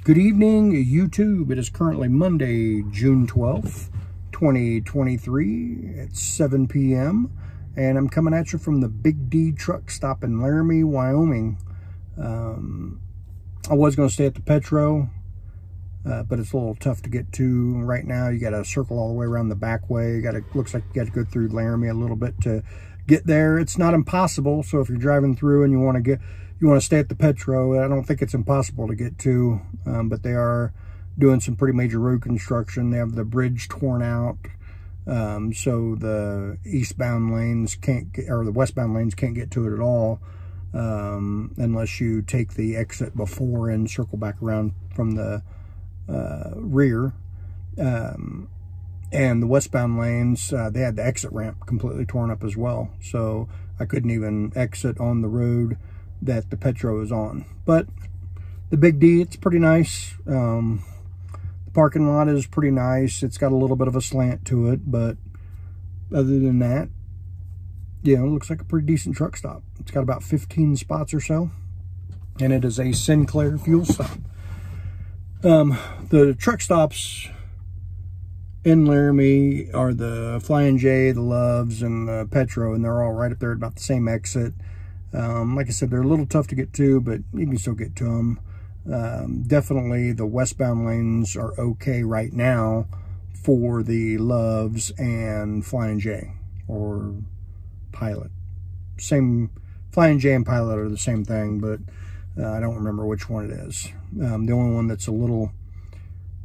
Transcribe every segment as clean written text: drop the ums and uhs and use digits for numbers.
Good evening, YouTube. It is currently Monday, June 12th, 2023 at 7 p.m. And I'm coming at you from the Big D truck stop in Laramie, Wyoming. I was going to stay at the Petro, but it's a little tough to get to right now. You got to circle all the way around the back way. Looks like you got to go through Laramie a little bit to get there. It's not impossible. So if you're driving through and you want to stay at the Petro, I don't think it's impossible to get to, but they are doing some pretty major road construction. They have the bridge torn out, so the eastbound lanes or the westbound lanes can't get to it at all, unless you take the exit before and circle back around from the rear. And the westbound lanes, they had the exit ramp completely torn up as well, so I couldn't even exit on the road that the Petro is on. But the Big D, it's pretty nice. The parking lot is pretty nice. It's got a little bit of a slant to it, but other than that, yeah, it looks like a pretty decent truck stop. It's got about 15 spots or so, and it is a Sinclair fuel stop. The truck stops in Laramie are the Flying J, the Loves, and the Petro, and they're all right up there at about the same exit. Like I said, they're a little tough to get to, but you can still get to them. Definitely the westbound lanes are okay right now for the Loves and Flying J or Pilot. Same, Flying J and Pilot are the same thing, but I don't remember which one it is. The only one that's a little,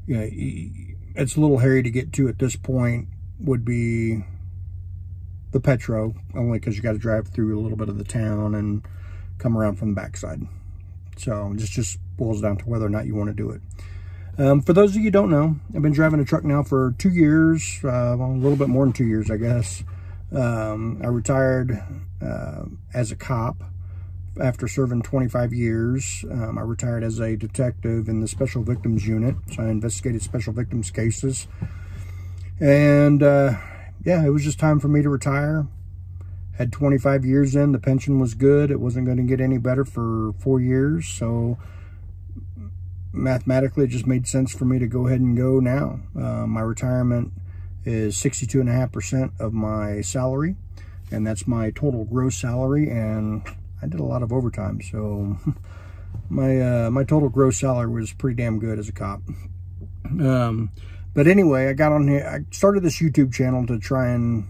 it's a little hairy to get to at this point would be the Petro, only because you got to drive through a little bit of the town and come around from the backside. So it just boils down to whether or not you want to do it. For those of you who don't know, I've been driving a truck now for 2 years, well, a little bit more than 2 years, I guess. I retired as a cop after serving 25 years. I retired as a detective in the Special Victims Unit, so I investigated special victims cases. And yeah, it was just time for me to retire. Had 25 years in, the pension was good. It wasn't going to get any better for 4 years, so mathematically it just made sense for me to go ahead and go now. My retirement is 62.5% of my salary, and that's my total gross salary, and I did a lot of overtime, so my total gross salary was pretty damn good as a cop. But anyway, I got on here. I started this YouTube channel to try and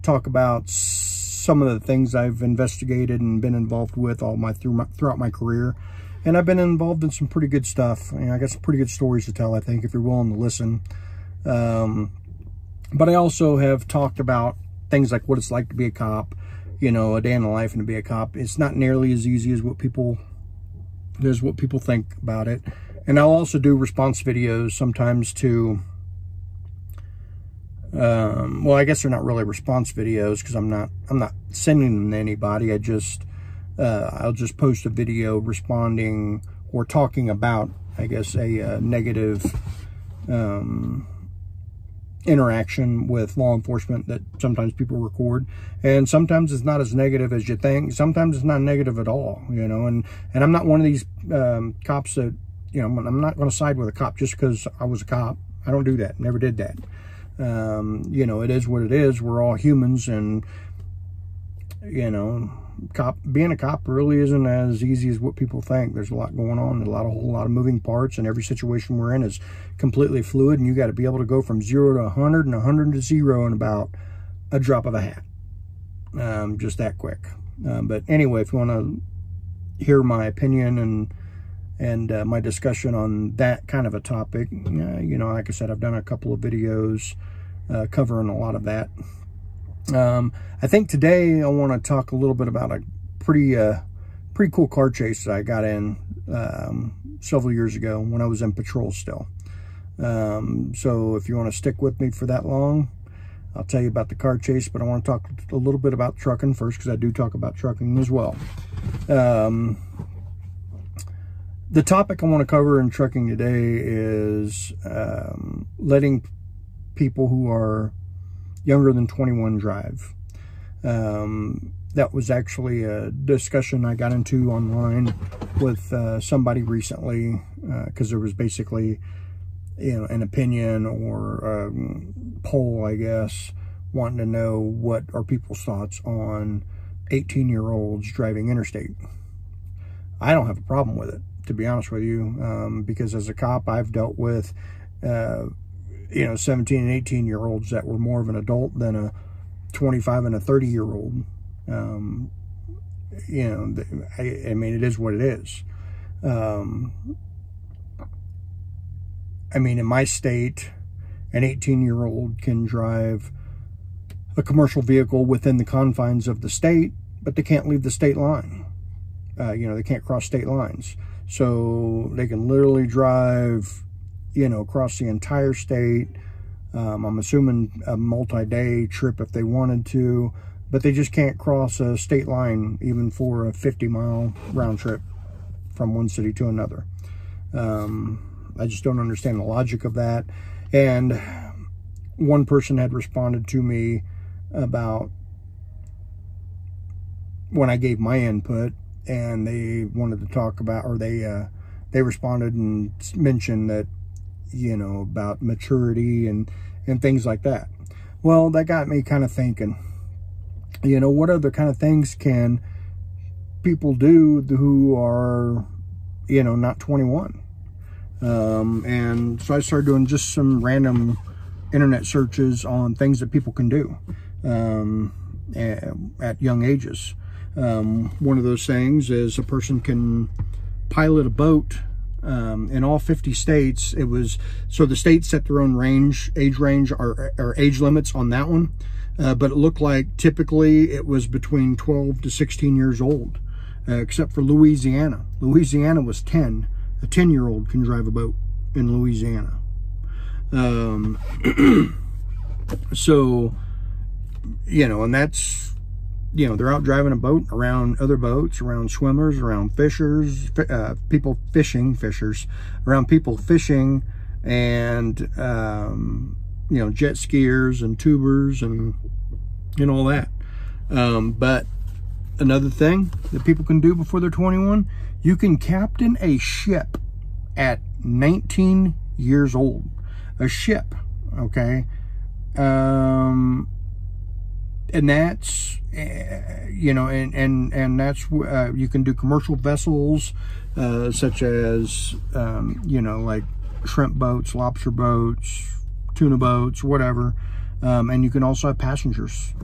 talk about some of the things I've investigated and been involved with throughout my career. And I've been involved in some pretty good stuff. I got some pretty good stories to tell, I think, if you're willing to listen. But I also have talked about things like what it's like to be a cop, a day in the life and to be a cop. It's not nearly as easy as what people think about it. And I'll also do response videos sometimes to, well, I guess they're not really response videos because I'm not sending them to anybody. I'll just post a video responding or talking about, I guess, a negative interaction with law enforcement that sometimes people record, and sometimes it's not as negative as you think. Sometimes it's not negative at all, and I'm not one of these cops that, I'm not going to side with a cop just because I was a cop. I don't do that. Never did that. It is what it is. We're all humans, and being a cop really isn't as easy as what people think. There's a lot going on, a whole lot of moving parts, and every situation we're in is completely fluid, and you got to be able to go from 0 to 100 and 100 to 0 in about a drop of a hat. Just that quick. But anyway, if you want to hear my opinion and my discussion on that kind of a topic, like I said, I've done a couple of videos covering a lot of that. I think today I want to talk a little bit about a pretty cool car chase that I got in several years ago when I was in patrol still. So if you want to stick with me for that long, I'll tell you about the car chase, but I want to talk a little bit about trucking first, because I do talk about trucking as well. The topic I want to cover in trucking today is letting people who are younger than 21 drive. that was actually a discussion I got into online with somebody recently, because there was basically, you know, an opinion or a poll, I guess, wanting to know what are people's thoughts on 18-year-olds driving interstate. I don't have a problem with it, to be honest with you, because as a cop, I've dealt with, you know, 17 and 18-year-olds that were more of an adult than a 25 and a 30-year-old. You know, I mean, it is what it is. I mean, in my state, an 18-year-old can drive a commercial vehicle within the confines of the state, but they can't leave the state line. You know, they can't cross state lines. So they can literally drive, you know, across the entire state. I'm assuming a multi-day trip if they wanted to, but they just can't cross a state line even for a 50-mile round trip from one city to another. I just don't understand the logic of that. And one person had responded to me about when I gave my input, and they wanted to talk about, or they responded and mentioned that, you know, about maturity and things like that. Well, that got me kind of thinking, you know, what other kind of things can people do who are, you know, not 21? And so I started doing just some random internet searches on things that people can do at young ages. One of those things is a person can pilot a boat. In all 50 states, it was, so the states set their own age range or age limits on that one. But it looked like typically it was between 12 to 16 years old, except for Louisiana. Louisiana was 10. A 10-year-old can drive a boat in Louisiana. So, you know, and that's, you know, they're out driving a boat around other boats, around swimmers, around fishers, people fishing, fishers, around people fishing, and, you know, jet skiers and tubers and all that. But another thing that people can do before they're 21, you can captain a ship at 19 years old. A ship, okay? And that's, you know, and that's, you can do commercial vessels, such as, you know, like shrimp boats, lobster boats, tuna boats, whatever. And you can also have passengers.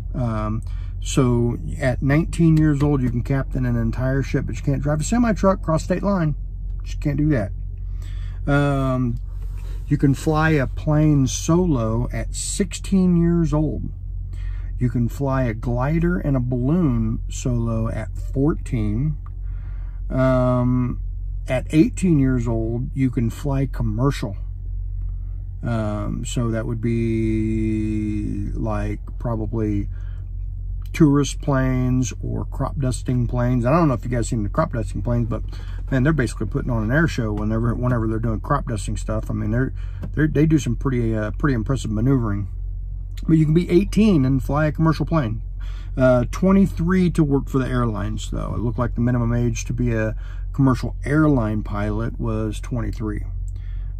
So at 19 years old, you can captain an entire ship, but you can't drive a semi-truck across state line. You can't do that. You can fly a plane solo at 16 years old. You can fly a glider and a balloon solo at 14. At 18 years old, you can fly commercial. So that would be like probably tourist planes or crop dusting planes. I don't know if you guys seen the crop dusting planes, but man, they're basically putting on an air show whenever they're doing crop dusting stuff. I mean, they do some pretty impressive maneuvering. But you can be 18 and fly a commercial plane. 23 to work for the airlines, though. It looked like the minimum age to be a commercial airline pilot was 23.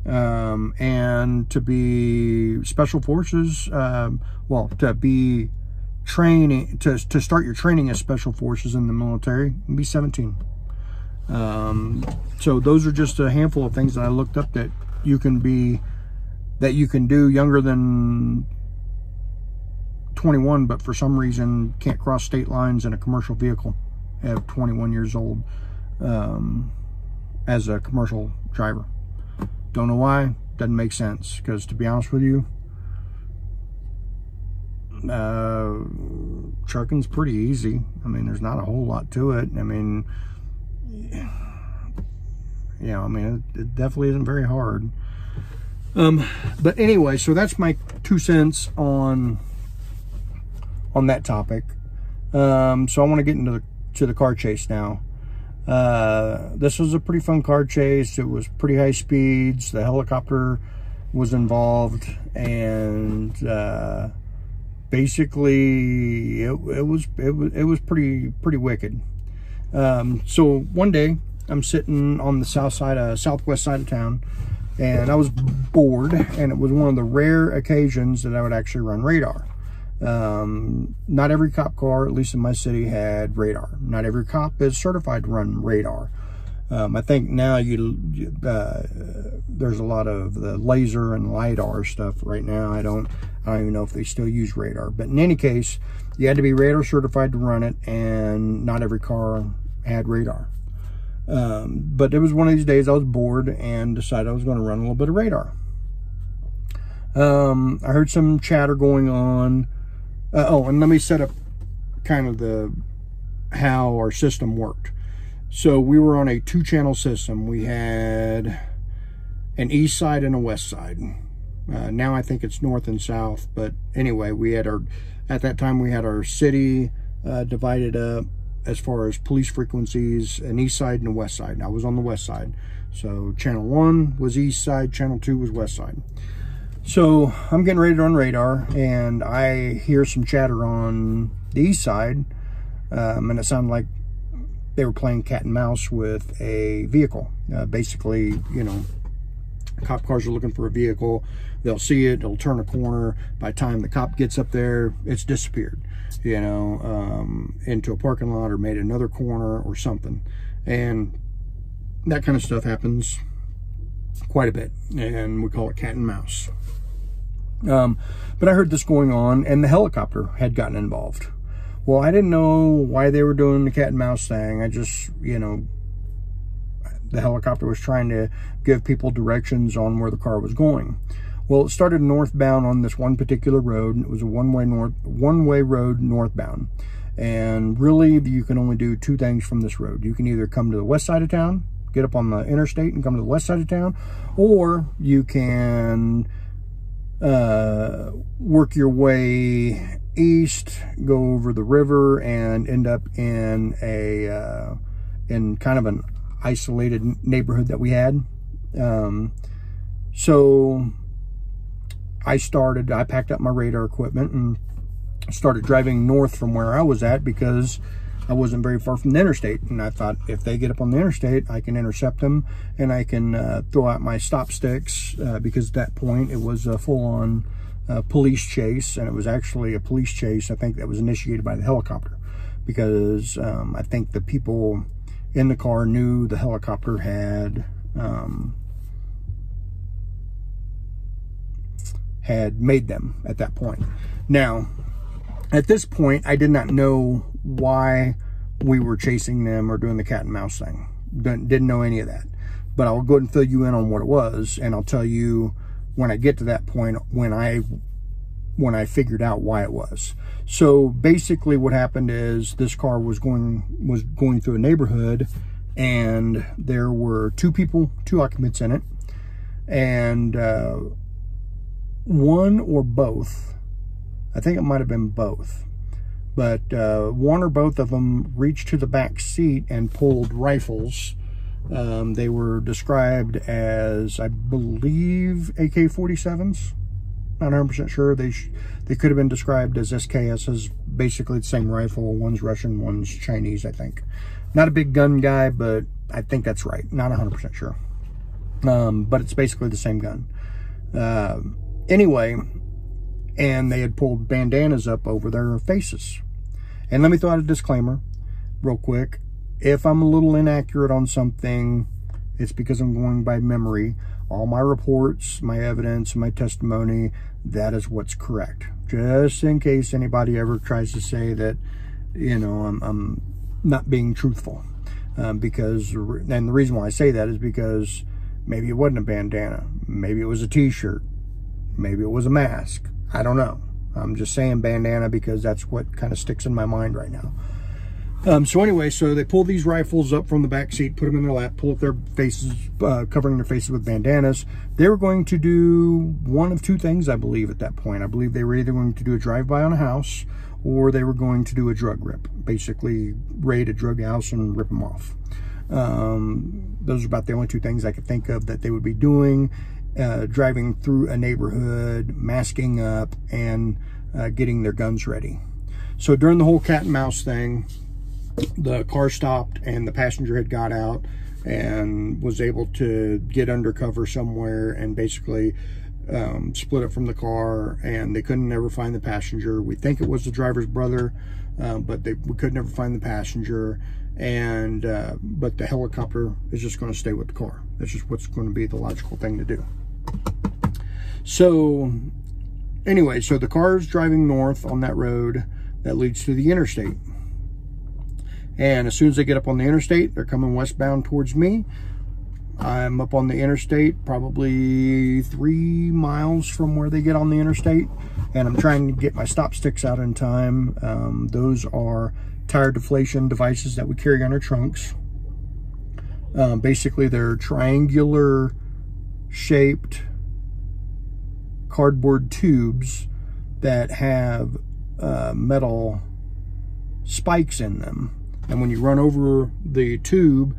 And to be special forces, well, to be training, to start your training as special forces in the military, you can be 17. So those are just a handful of things that I looked up that you can do younger than 21, but for some reason can't cross state lines in a commercial vehicle at 21 years old, as a commercial driver. Don't know why. Doesn't make sense, because to be honest with you, trucking's pretty easy. I mean, there's not a whole lot to it. I mean, you know, I mean, it definitely isn't very hard. But anyway, so that's my 2 cents on that topic. So I want to get into the car chase now. This was a pretty fun car chase. It was pretty high speeds. The helicopter was involved, and basically it was pretty wicked. So one day I'm sitting on the southwest side of town, and I was bored, and it was one of the rare occasions that I would actually run radar. Not every cop car, at least in my city, had radar. Not every cop is certified to run radar. I think now there's a lot of the laser and LiDAR stuff right now. I don't even know if they still use radar. But in any case, you had to be radar certified to run it, and not every car had radar. But it was one of these days I was bored and decided I was going to run a little bit of radar. I heard some chatter going on. Oh, and let me set up kind of how our system worked. So we were on a 2-channel system. We had an east side and a west side. Now I think it's north and south, but anyway, at that time we had our city divided up as far as police frequencies, an east side and a west side. And I was on the west side. So channel 1 was east side, channel 2 was west side. So I'm getting ready to run radar, and I hear some chatter on the east side, and it sounded like they were playing cat and mouse with a vehicle. Basically, you know, cop cars are looking for a vehicle. They'll see it, it'll turn a corner. By the time the cop gets up there, it's disappeared, you know, into a parking lot or made another corner or something. And that kind of stuff happens quite a bit, and we call it cat and mouse. But I heard this going on, and the helicopter had gotten involved. Well, I didn't know why they were doing the cat and mouse thing. I just, you know, the helicopter was trying to give people directions on where the car was going. Well, it started northbound on this one particular road. It was a one-way road northbound. And really, you can only do 2 things from this road. You can either come to the west side of town, get up on the interstate and come to the west side of town, or you can work your way east, go over the river, and end up in in kind of an isolated neighborhood that we had. So I packed up my radar equipment and started driving north from where I was at, because I wasn't very far from the interstate, and I thought if they get up on the interstate, I can intercept them, and I can throw out my stop sticks, because at that point it was a full-on police chase, and it was actually a police chase, I think, that was initiated by the helicopter, because I think the people in the car knew the helicopter had made them at that point. Now, at this point, I did not know why we were chasing them or doing the cat and mouse thing. Didn't know any of that. But I'll go ahead and fill you in on what it was, and I'll tell you when I get to that point when I figured out why it was. So basically what happened is this car was going through a neighborhood, and there were 2 occupants in it, and one or both, I think it might have been both, but one or both of them reached to the back seat and pulled rifles. They were described as, I believe, AK-47s. Not 100% sure. They could have been described as SKSs, basically the same rifle. One's Russian, one's Chinese, I think. Not a big gun guy, but I think that's right. Not 100% sure. But it's basically the same gun. Anyway, and they had pulled bandanas up over their faces. And let me throw out a disclaimer real quick. If I'm a little inaccurate on something, it's because I'm going by memory. All my reports, my evidence, my testimony, that is what's correct. Just in case anybody ever tries to say that, you know, I'm not being truthful. And the reason why I say that is because maybe it wasn't a bandana. Maybe it was a t-shirt. Maybe it was a mask. I don't know. I'm just saying bandana because that's what kind of sticks in my mind right now. So anyway, so they pulled these rifles up from the back seat, put them in their lap, pull up their faces, covering their faces with bandanas. They were going to do one of 2 things, I believe, at that point. I believe they were either going to do a drive-by on a house, or they were going to do a drug rip. Basically, raid a drug house and rip them off. Those are about the only 2 things I could think of that they would be doing. Driving through a neighborhood, masking up, and getting their guns ready. So during the whole cat and mouse thing, the car stopped and the passenger had got out and was able to get undercover somewhere and basically split up from the car, and they couldn't ever find the passenger. We think it was the driver's brother, but we could never find the passenger. And but the helicopter is just going to stay with the car. That's just what's going to be the logical thing to do. So anyway, so the car is driving north on that road that leads to the interstate. And as soon as they get up on the interstate, they're coming westbound towards me. I'm up on the interstate, probably 3 miles from where they get on the interstate, and I'm trying to get my stop sticks out in time. Those are tire deflation devices that we carry on our trunks. Basically, they're triangular shaped cardboard tubes that have metal spikes in them. And when you run over the tube,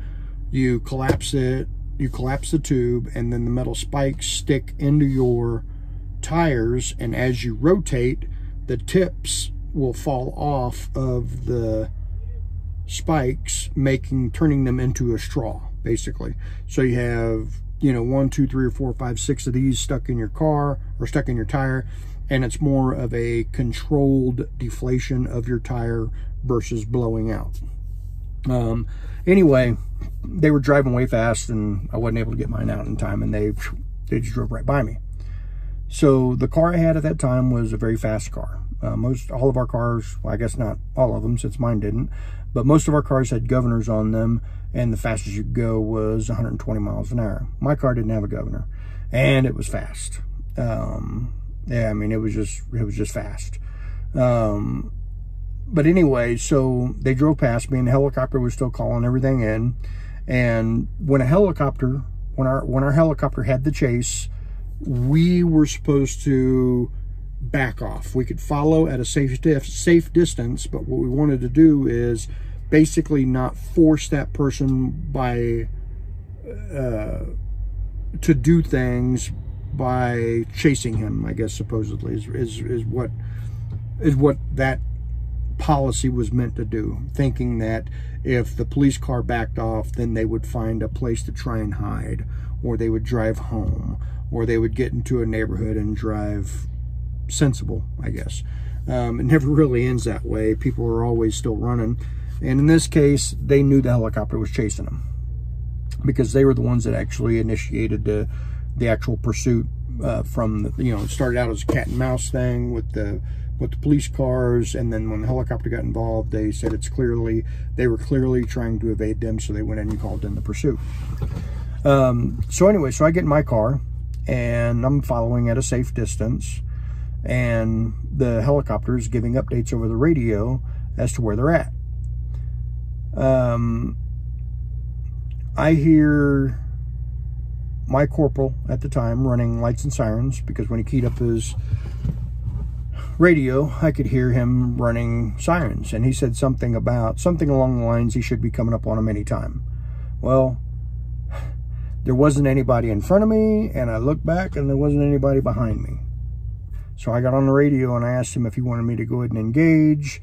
you collapse it, you collapse the tube, and then the metal spikes stick into your tires, and as you rotate, the tips will fall off of the spikes, turning them into a straw, basically. So you have, you know, 1, 2, 3, or 4, 5, 6 of these stuck in your car or stuck in your tire, and it's more of a controlled deflation of your tire versus blowing out. Anyway, they were driving way fast, and I wasn't able to get mine out in time, and they just drove right by me. So the car I had at that time was a very fast car. All of our cars, well, I guess not all of them, since mine didn't, but most of our cars had governors on them, and the fastest you could go was 120 miles an hour. My car didn't have a governor, and it was fast. Yeah, I mean, it was just fast. But anyway, so they drove past me, and the helicopter was still calling everything in. And when our helicopter had the chase, we were supposed to back off. We could follow at a safe distance, but what we wanted to do is basically not force that person by to do things by chasing him, I guess supposedly is what that policy was meant to do, thinking that if the police car backed off, then they would find a place to try and hide, or they would drive home, or they would get into a neighborhood and drive sensible, I guess. It never really ends that way. People are always still running. And in this case, they knew the helicopter was chasing them, because they were the ones that actually initiated the actual pursuit from the, you know, it started out as a cat and mouse thing with the police cars, and then when the helicopter got involved, they said they were clearly trying to evade them, so they went in and called in the pursuit. So anyway, so I get in my car, and I'm following at a safe distance, and the helicopter is giving updates over the radio as to where they're at. I hear my corporal at the time running lights and sirens, because when he keyed up his radio, I could hear him running sirens, and he said something along the lines, he should be coming up on him anytime. Well, there wasn't anybody in front of me, and I looked back and there wasn't anybody behind me. So I got on the radio and I asked him if he wanted me to go ahead and engage,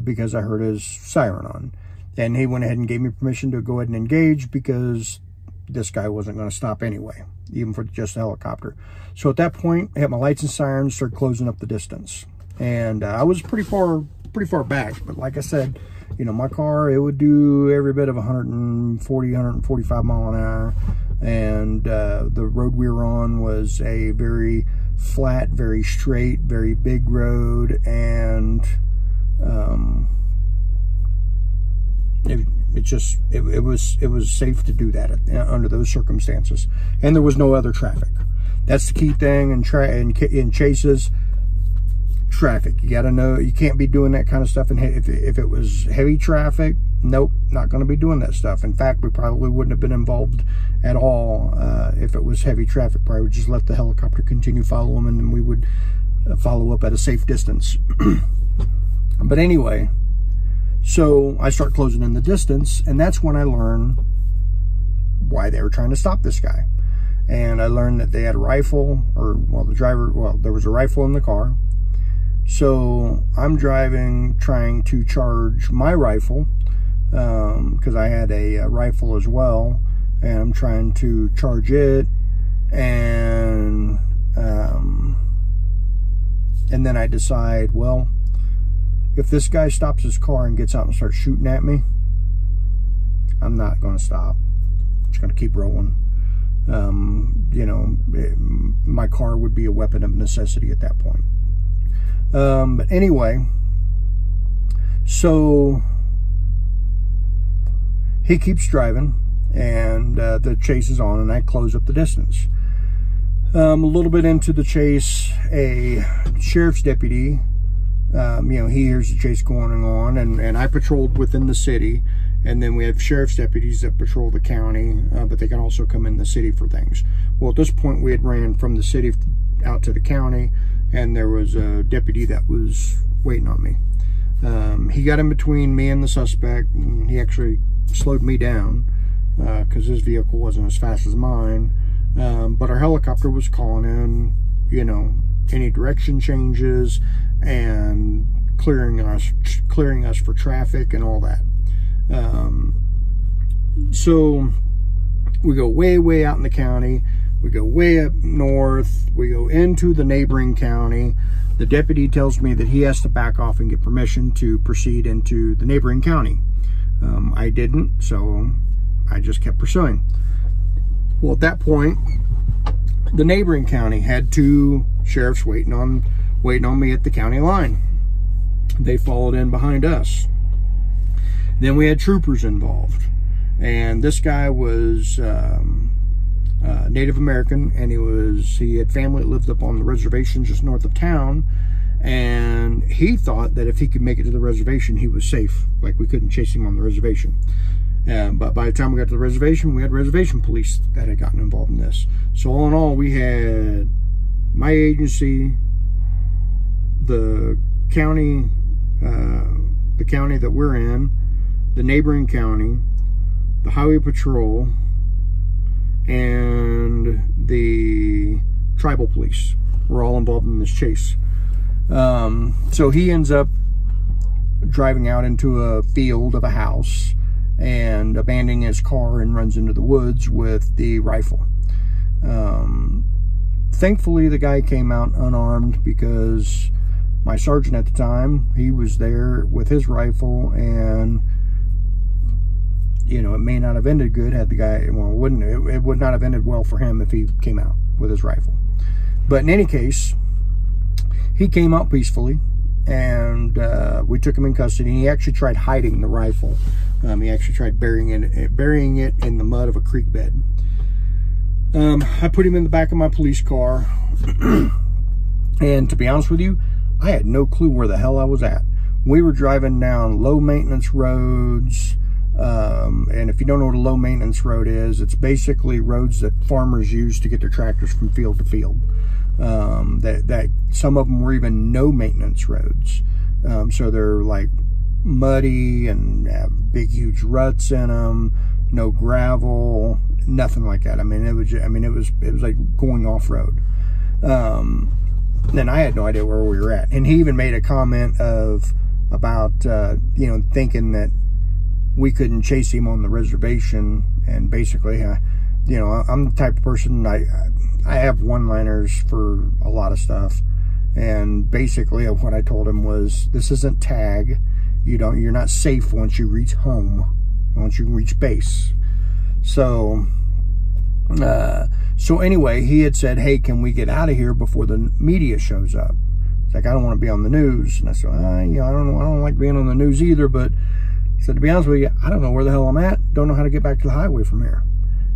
because I heard his siren on. And he went ahead and gave me permission to go ahead and engage, because this guy wasn't going to stop anyway, even for just a helicopter. So at that point, I had my lights and sirens, started closing up the distance. And I was pretty far back, but like I said, you know, my car, it would do every bit of 140, 145 mile an hour. And the road we were on was a very flat, very straight, very big road, and it was safe to do that under those circumstances, and there was no other traffic. That's the key thing in chases. Traffic. You got to know, you can't be doing that kind of stuff. And if it was heavy traffic, nope, not going to be doing that stuff. In fact, we probably wouldn't have been involved at all if it was heavy traffic. Probably would just let the helicopter continue following them, and then we would follow up at a safe distance. But anyway, so I start closing in the distance, and that's when I learned why they were trying to stop this guy. And I learned that they had a rifle, or, well, there was a rifle in the car. So I'm driving, trying to charge my rifle, because I had a rifle as well, and I'm trying to charge it, and then I decide, well, if this guy stops his car and gets out and starts shooting at me, I'm not going to stop. I'm just going to keep rolling. You know, my car would be a weapon of necessity at that point. But anyway, so he keeps driving, and the chase is on, and I close up the distance. A little bit into the chase, a sheriff's deputy, you know, he hears the chase going on, and I patrolled within the city, and then we have sheriff's deputies that patrol the county, but they can also come in the city for things. Well, at this point, we had ran from the city out to the county, and there was a deputy that was waiting on me. He got in between me and the suspect, and he actually slowed me down because his vehicle wasn't as fast as mine. But our helicopter was calling in, you know, any direction changes and clearing us for traffic and all that. So we go way out in the county. We go way up north. We go into the neighboring county. The deputy tells me that he has to back off and get permission to proceed into the neighboring county. I didn't, so I just kept pursuing. Well, at that point, the neighboring county had 2 sheriffs waiting on me at the county line. They followed in behind us. Then we had troopers involved, and this guy was Native American, and he had family that lived up on the reservation just north of town, and he thought that if he could make it to the reservation, he was safe. Like, we couldn't chase him on the reservation. But by the time we got to the reservation, we had reservation police that had gotten involved in this. So all in all, we had my agency, the county that we're in, the neighboring county, the highway patrol, and the tribal police were all involved in this chase. So he ends up driving out into a field of a house and abandoning his car and runs into the woods with the rifle. Thankfully, the guy came out unarmed, because my sergeant at the time, he was there with his rifle, and you know, it may not have ended good had the guy, well, it would not have ended well for him if he came out with his rifle. But in any case, he came out peacefully, and we took him in custody. And he actually tried hiding the rifle. He actually tried burying it in the mud of a creek bed. I put him in the back of my police car, and to be honest with you, I had no clue where the hell I was at. We were driving down low maintenance roads. And if you don't know what a low maintenance road is, it's basically roads that farmers use to get their tractors from field to field. That some of them were even no maintenance roads. So they're like muddy and have big, huge ruts in them, no gravel, nothing like that. I mean, it was like going off road. Then I had no idea where we were at. And he even made a comment about, you know, thinking that we couldn't chase him on the reservation. And basically, you know, I'm the type of person, I have one-liners for a lot of stuff. And basically what I told him was, this isn't tag. You're not safe once you reach home, once you reach base. So anyway, he had said, hey, can we get out of here before the media shows up? It's like, I don't want to be on the news. And I said, you know, I don't like being on the news either, but I said, to be honest with you, I don't know where the hell I'm at. Don't know how to get back to the highway from here.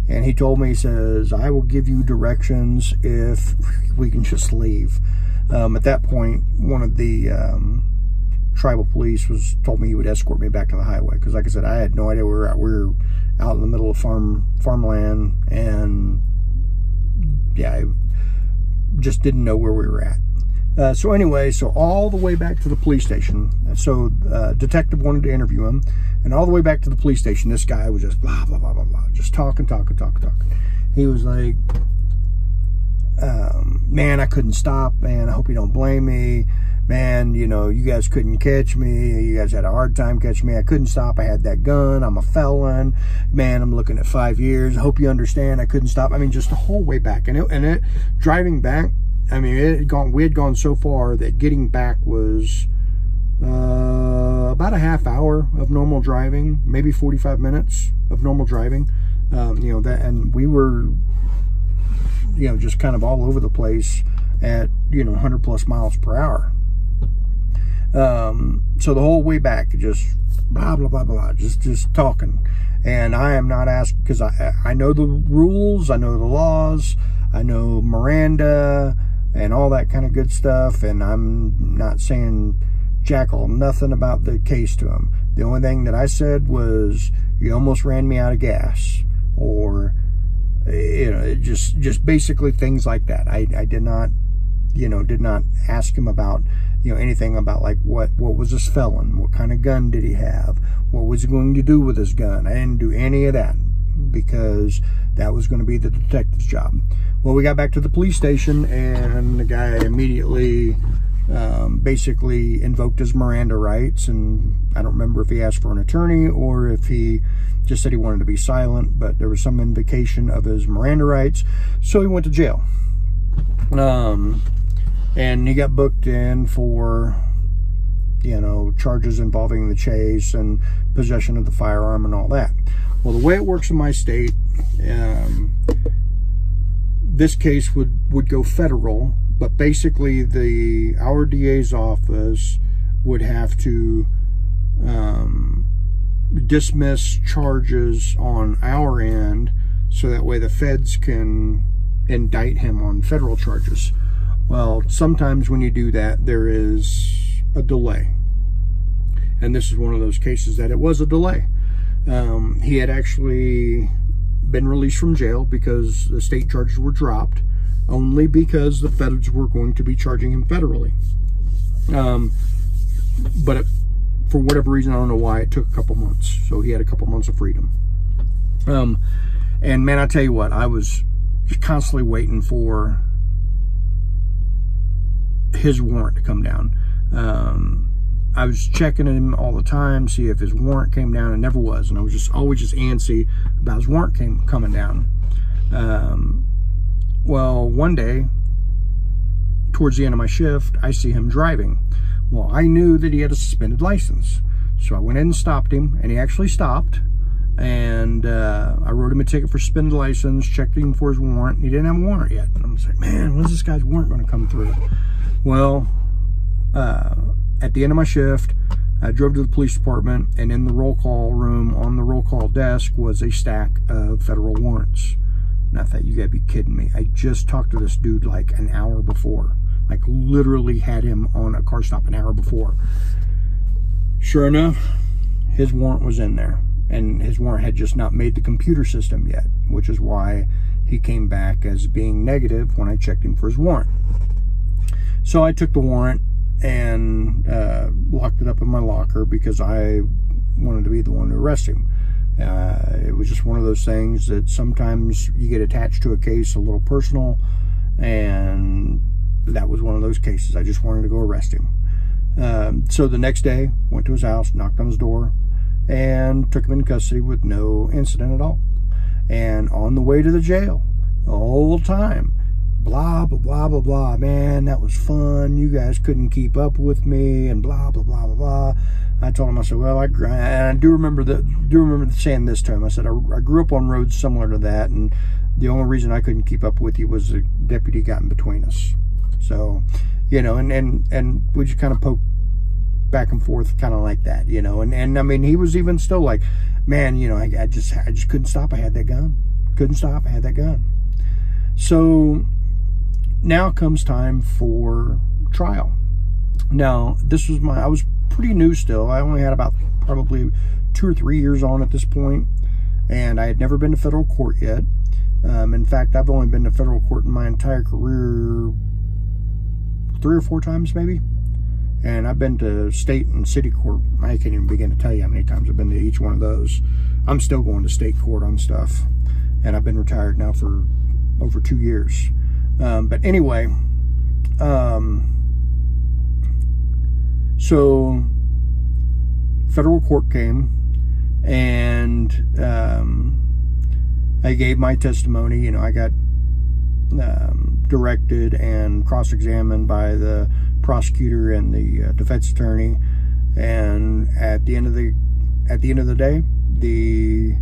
And he told me, he says, I will give you directions if we can just leave. At that point, one of the tribal police told me he would escort me back to the highway. Because like I said, I had no idea where we were at. We were out in the middle of farmland, and yeah, I just didn't know where we were at. So anyway, so all the way back to the police station. So detective wanted to interview him, and all the way back to the police station, this guy was just blah, blah, blah, blah, blah, just talking. He was like, man, I couldn't stop, man. I hope you don't blame me. man, you know, you guys couldn't catch me. You guys had a hard time catching me. I couldn't stop. I had that gun. I'm a felon. Man, I'm looking at 5 years. I hope you understand. I couldn't stop. I mean, just the whole way back. And driving back, I mean, we had gone so far that getting back was about a half hour of normal driving, maybe 45 minutes of normal driving. You know, that, and we were, you know, just kind of all over the place at, you know, 100+ miles per hour. So the whole way back, just blah, blah, blah, blah, just talking. And I am not asking, because I know the rules, I know the laws, I know Miranda and all that kind of good stuff. And I'm not saying jack all nothing about the case to him. The only thing that I said was, you almost ran me out of gas, or, you know, just basically things like that. I did not, you know, did not ask him about, you know, anything about like what was this felon, what kind of gun did he have, what was he going to do with his gun. I didn't do any of that, because that was going to be the detective's job. Well, we got back to the police station, and the guy immediately basically invoked his Miranda rights, and I don't remember if he asked for an attorney or if he just said he wanted to be silent, but there was some invocation of his Miranda rights, so he went to jail. And he got booked in for, you know, charges involving the chase and possession of the firearm and all that. Well, the way it works in my state, this case would go federal, but basically our DA's office would have to dismiss charges on our end, so that way the feds can indict him on federal charges. Well, sometimes when you do that, there is a delay. And this is one of those cases that it was a delay. He had actually been released from jail because the state charges were dropped, only because the feds were going to be charging him federally. But for whatever reason, I don't know why, it took a couple months. So he had a couple months of freedom. And man, I tell you what, I was just constantly waiting for his warrant to come down. I was checking him all the time, see if his warrant came down. It never was, and I was always just antsy about his warrant coming down. Well, one day, towards the end of my shift, I see him driving. Well, I knew that he had a suspended license, so I went in and stopped him, and he actually stopped. And I wrote him a ticket for suspended license, checked him for his warrant. He didn't have a warrant yet. And I was like, man, when's this guy's warrant going to come through? Well, at the end of my shift, I drove to the police department, and in the roll call room on the roll call desk was a stack of federal warrants. And I thought, you gotta be kidding me. I just talked to this dude like an hour before. Like literally had him on a car stop an hour before. Sure enough, his warrant was in there. And his warrant had just not made the computer system yet, which is why he came back as being negative when I checked him for his warrant. So I took the warrant and locked it up in my locker because I wanted to be the one to arrest him. It was just one of those things that sometimes you get attached to a case a little personal, and that was one of those cases. I just wanted to go arrest him. So the next day, went to his house, knocked on his door, and took him in custody with no incident at all. And on the way to the jail, the whole time, blah, blah, blah, blah, blah. Man, that was fun. You guys couldn't keep up with me, and blah, blah, blah, blah, blah. I told him, I said, well, and I do remember saying this to him. I said, I grew up on roads similar to that, and the only reason I couldn't keep up with you was the deputy got in between us. So, you know, and we just kind of poke back and forth kind of like that, you know. And I mean, he was even still like, man, you know, I just couldn't stop. I had that gun. Couldn't stop. I had that gun. So now comes time for trial. Now, this was I was pretty new still. I only had about probably 2 or 3 years on at this point, and I had never been to federal court yet. In fact, I've only been to federal court in my entire career 3 or 4 times maybe. And I've been to state and city court. I can't even begin to tell you how many times I've been to each one of those. I'm still going to state court on stuff. And I've been retired now for over 2 years. But anyway, So federal court came, and I gave my testimony. You know, I got directed and cross-examined by the prosecutor and the defense attorney, and at the end of the day, the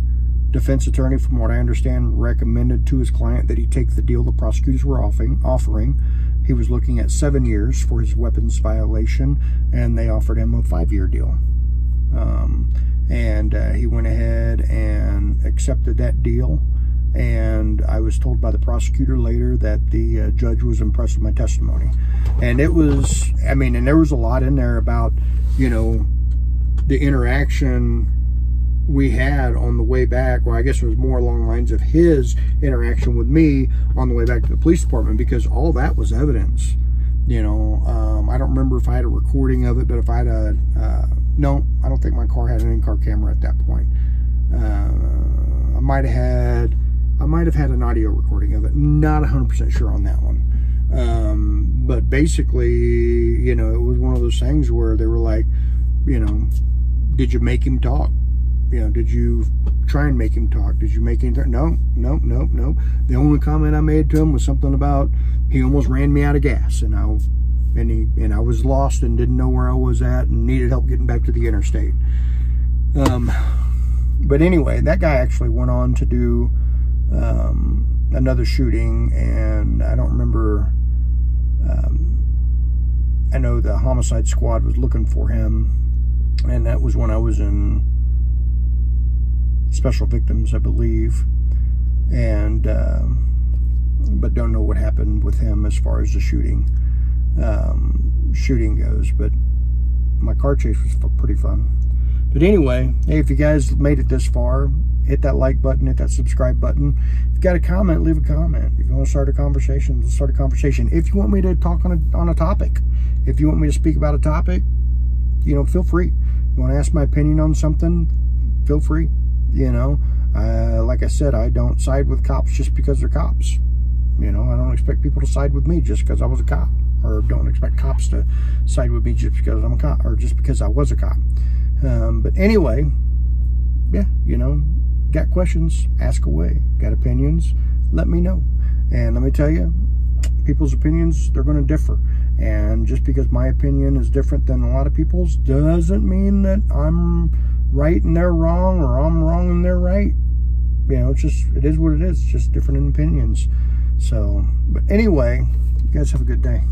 defense attorney, from what I understand, recommended to his client that he take the deal the prosecutors were offering. He was looking at 7 years for his weapons violation, and they offered him a 5-year deal. And he went ahead and accepted that deal. And I was told by the prosecutor later that the judge was impressed with my testimony. And it was, I mean, and there was a lot in there about, you know, the interaction we had on the way back. Well, I guess it was more along the lines of his interaction with me on the way back to the police department, because all that was evidence. You know, I don't remember if I had a recording of it, but if I had a, no, I don't think my car had an in-car camera at that point. I might have had an audio recording of it. Not 100% sure on that one. But basically, you know, it was one of those things where they were like, you know, did you make him talk? You know, did you try and make him talk? Did you make him talk? No. The only comment I made to him was something about he almost ran me out of gas, and I was lost and didn't know where I was at and needed help getting back to the interstate. But anyway, that guy actually went on to do another shooting, and I don't remember. I know the homicide squad was looking for him, and that was when I was in special victims, I believe, and but don't know what happened with him as far as the shooting goes. But my car chase was pretty fun. But anyway, hey, if you guys made it this far, hit that like button, hit that subscribe button. If you got a comment, leave a comment. If you want to start a conversation, let's start a conversation. If you want me to talk on a topic, if you want me to speak about a topic, you know, feel free. You want to ask my opinion on something, feel free. You know, like I said, I don't side with cops just because they're cops. You know, I don't expect people to side with me just because I was a cop, or don't expect cops to side with me just because I'm a cop, or just because I was a cop. But anyway, yeah, you know, got questions, ask away. Got opinions, let me know. And let me tell you, people's opinions, they're going to differ. And just because my opinion is different than a lot of people's doesn't mean that I'm right and they're wrong, or I'm wrong and they're right. You know, it's just, it is what it is. It's just different opinions. So, but anyway, you guys have a good day.